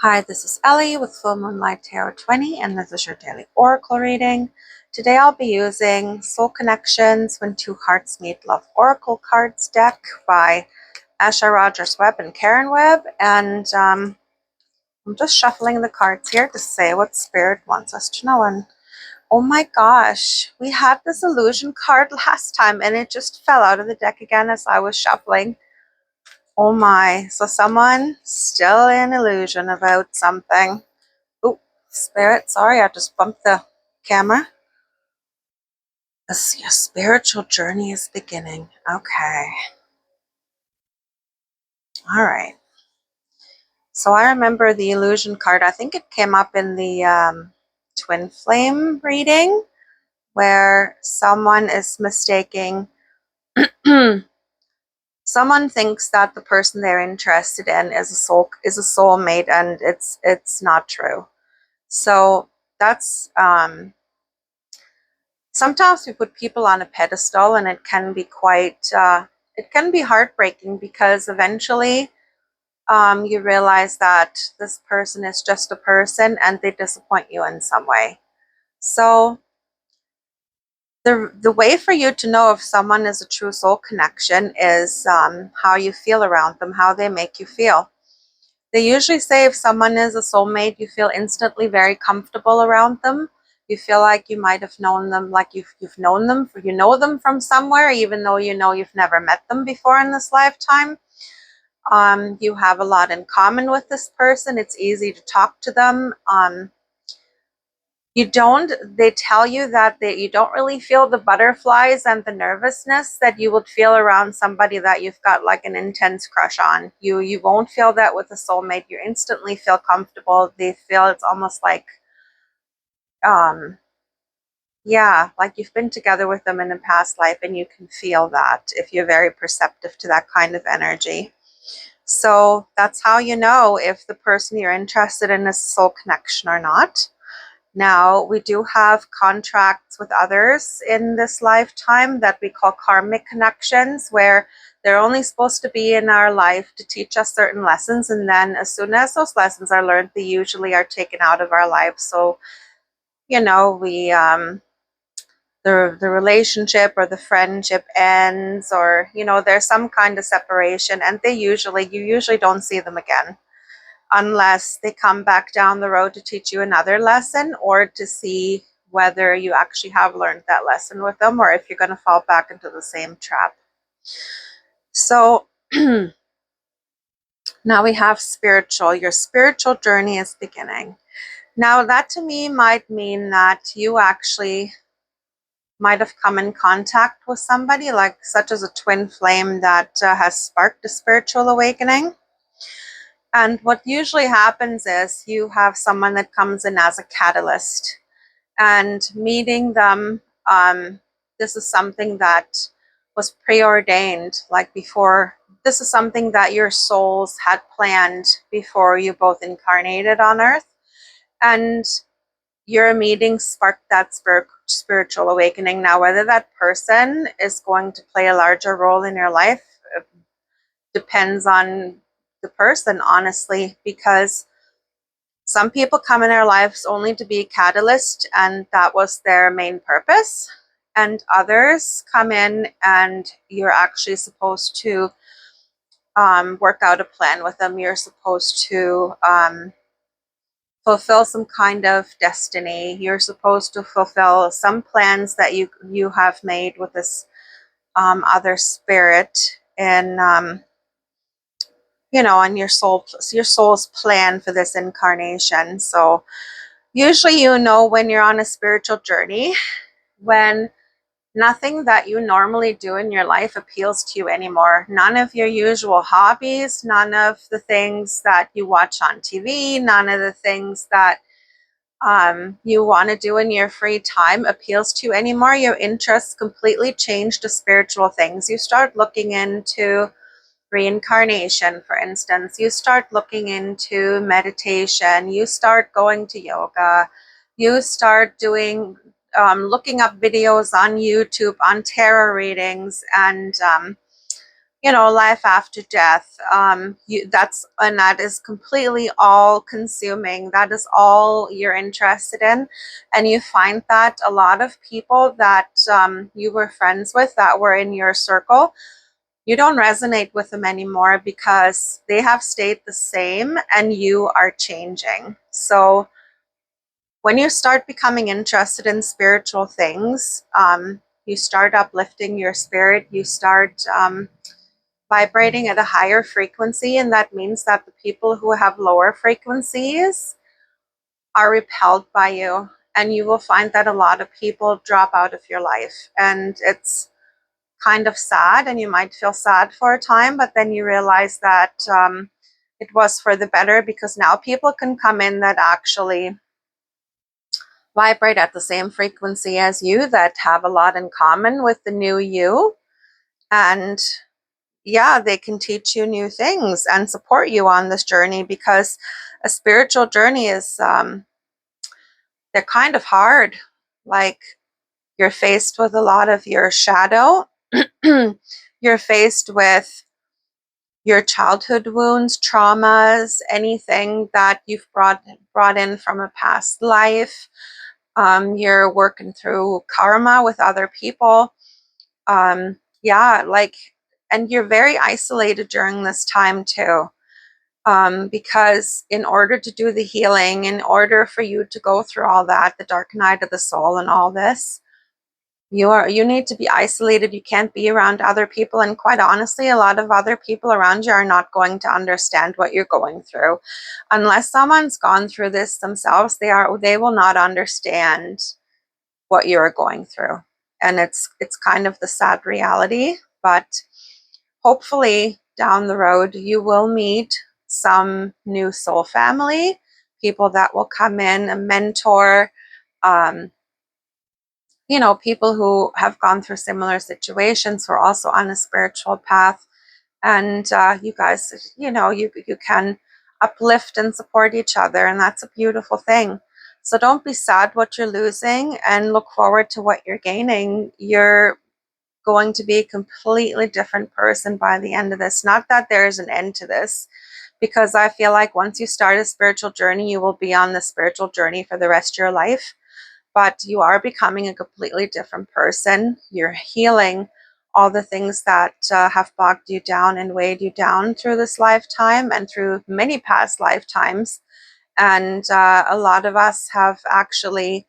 Hi, this is Ellie with Full Moonlight Tarot 20, and this is your daily oracle reading. Today I'll be using Soul Connections When Two Hearts Meet Love Oracle Cards deck by Asha Webb and Kerin Webb, and I'm just shuffling the cards here to say what Spirit wants us to know. And oh my gosh, we had this illusion card last time and it just fell out of the deck again as I was shuffling. Oh my, so someone still in illusion about something. Oh, Spirit, sorry, I just bumped the camera. Your spiritual journey is beginning. Okay. All right. So I remember the illusion card. I think it came up in the twin flame reading where someone is mistaking someone thinks that the person they're interested in is a soulmate, and it's not true. So that's sometimes we put people on a pedestal, and it can be it can be heartbreaking because eventually you realize that this person is just a person and they disappoint you in some way. So the way for you to know if someone is a true soul connection is how you feel around them, how they make you feel. They usually say if someone is a soulmate, you feel instantly very comfortable around them. You feel like you might have known them, like you've known them, you know them from somewhere, even though you know you've never met them before in this lifetime. You have a lot in common with this person. It's easy to talk to them. They tell you that you don't really feel the butterflies and the nervousness that you would feel around somebody that you've got like an intense crush on. You won't feel that with a soulmate. You instantly feel comfortable. They feel it's almost like, yeah, like you've been together with them in a past life, and you can feel that if you're very perceptive to that kind of energy. So that's how you know if the person you're interested in is a soul connection or not. Now, we do have contracts with others in this lifetime that we call karmic connections, where they're only supposed to be in our life to teach us certain lessons. And then as soon as those lessons are learned, they usually are taken out of our lives. So, the relationship or the friendship ends, or, there's some kind of separation, and you usually don't see them again unless they come back down the road to teach you another lesson, or to see whether you actually have learned that lesson with them, or if you're going to fall back into the same trap. So now we have your spiritual journey is beginning. Now that to me might mean that you actually might have come in contact with somebody, like such as a twin flame that has sparked a spiritual awakening. And what usually happens is you have someone that comes in as a catalyst, and meeting them, this is something that was preordained, like before. This is something that your souls had planned before you both incarnated on Earth. And your meeting sparked that spiritual awakening. Now, whether that person is going to play a larger role in your life depends on the person, honestly, because some people come in our lives only to be a catalyst, and that was their main purpose. And others come in and you're actually supposed to work out a plan with them. You're supposed to fulfill some kind of destiny. You're supposed to fulfill some plans that you have made with this other spirit, and on your soul's plan for this incarnation. So usually, when you're on a spiritual journey, when nothing that you normally do in your life appeals to you anymore. None of your usual hobbies, none of the things that you watch on TV, none of the things that you want to do in your free time appeals to you anymore. Your interests completely change to spiritual things. You start looking into reincarnation, for instance. You start looking into meditation. You start going to yoga. You start looking up videos on YouTube on tarot readings, and life after death. That is completely all consuming. That is all you're interested in. And you find that a lot of people that you were friends with, that were in your circle, you don't resonate with them anymore because they have stayed the same and you are changing. So when you start becoming interested in spiritual things, you start uplifting your spirit, you start vibrating at a higher frequency, and that means that the people who have lower frequencies are repelled by you, and you will find that a lot of people drop out of your life, and it's kind of sad, and you might feel sad for a time, but then you realize that it was for the better, because now people can come in that actually vibrate at the same frequency as you, that have a lot in common with the new you, and yeah, they can teach you new things and support you on this journey, because a spiritual journey is they're kind of hard. Like, you're faced with a lot of your shadow. You're faced with your childhood wounds, traumas, anything that you've brought in from a past life. You're working through karma with other people. Yeah, like, and you're very isolated during this time too. Because in order to do the healing, in order for you to go through all that, the dark night of the soul and all this, you need to be isolated. You can't be around other people, and quite honestly, a lot of other people around you are not going to understand what you're going through unless someone's gone through this themselves. They will not understand what you're going through, and it's kind of the sad reality. But hopefully down the road you will meet some new soul family, people that will come in, a mentor, um, people who have gone through similar situations, who are also on a spiritual path. And you guys, you can uplift and support each other, and that's a beautiful thing. So don't be sad what you're losing, and look forward to what you're gaining. You're going to be a completely different person by the end of this. Not that there is an end to this, because I feel like once you start a spiritual journey, you will be on the spiritual journey for the rest of your life. But you are becoming a completely different person. You're healing all the things that have bogged you down and weighed you down through this lifetime and through many past lifetimes. And a lot of us have actually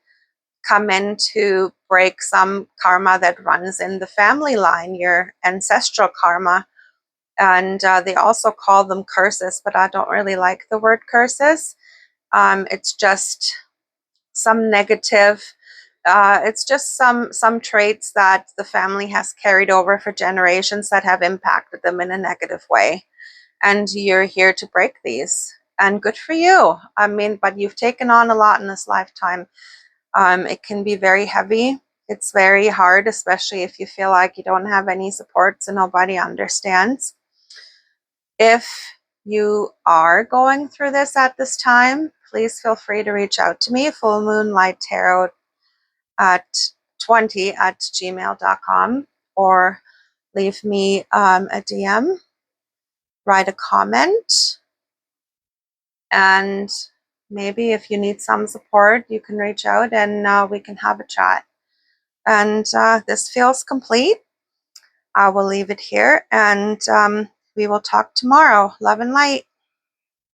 come in to break some karma that runs in the family line, your ancestral karma. And they also call them curses, but I don't really like the word curses. It's just some negative. It's just some traits that the family has carried over for generations that have impacted them in a negative way. And you're here to break these. And good for you. I mean, but you've taken on a lot in this lifetime. It can be very heavy. It's very hard, especially if you feel like you don't have any supports and nobody understands. If you are going through this at this time, please feel free to reach out to me, Full Moon Light Tarot at 20@gmail.com, or leave me a DM, write a comment, and maybe if you need some support, you can reach out and we can have a chat. And this feels complete. I will leave it here, and we will talk tomorrow. Love and light.